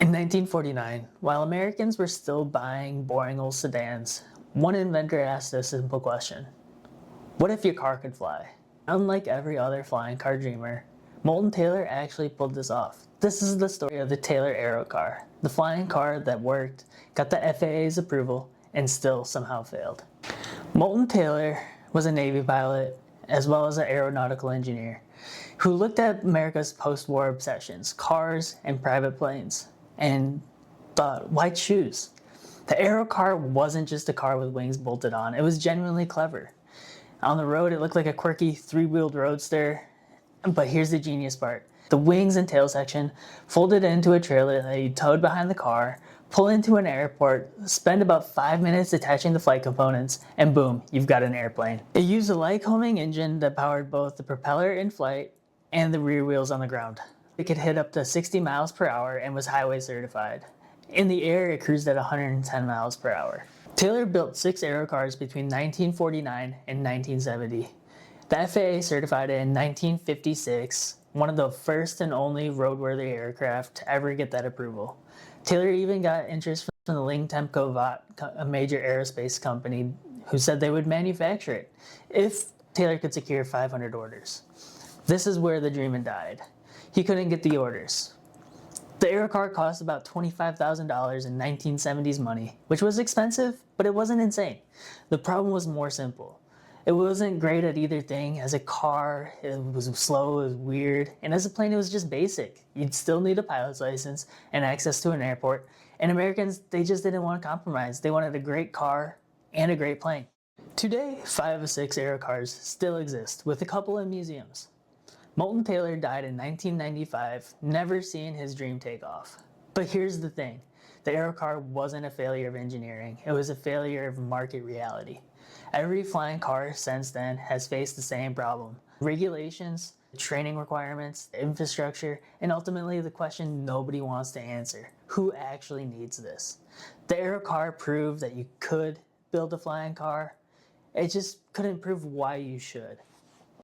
In 1949, while Americans were still buying boring old sedans, one inventor asked a simple question. What if your car could fly? Unlike every other flying car dreamer, Moulton Taylor actually pulled this off. This is the story of the Taylor Aerocar, the flying car that worked, got the FAA's approval, and still somehow failed. Moulton Taylor was a Navy pilot as well as an aeronautical engineer who looked at America's post-war obsessions, cars and private planes, and thought, why choose? The Aerocar wasn't just a car with wings bolted on, it was genuinely clever. On the road, it looked like a quirky three-wheeled roadster, but here's the genius part. The wings and tail section folded into a trailer that you towed behind the car, pull into an airport, spend about 5 minutes attaching the flight components, and boom, you've got an airplane. It used a Lycoming engine that powered both the propeller in flight and the rear wheels on the ground. It could hit up to 60 miles per hour and was highway certified. In the air, it cruised at 110 miles per hour. Taylor built 6 Aerocars between 1949 and 1970. The FAA certified it in 1956, one of the first and only roadworthy aircraft to ever get that approval. Taylor even got interest from the Ling Temco Vought, a major aerospace company, who said they would manufacture it if Taylor could secure 500 orders. This is where the dream had died. He couldn't get the orders. The Aerocar cost about $25,000 in 1970s money, which was expensive, but it wasn't insane. The problem was more simple. It wasn't great at either thing. As a car, it was slow, it was weird, and as a plane, it was just basic. You'd still need a pilot's license and access to an airport, and Americans, they just didn't want to compromise. They wanted a great car and a great plane. Today, 5 of 6 Aerocars still exist, with a couple in museums. Moulton Taylor died in 1995, never seeing his dream take off. But here's the thing, the Aerocar wasn't a failure of engineering, it was a failure of market reality. Every flying car since then has faced the same problem. Regulations, training requirements, infrastructure, and ultimately the question nobody wants to answer. Who actually needs this? The Aerocar proved that you could build a flying car. It just couldn't prove why you should.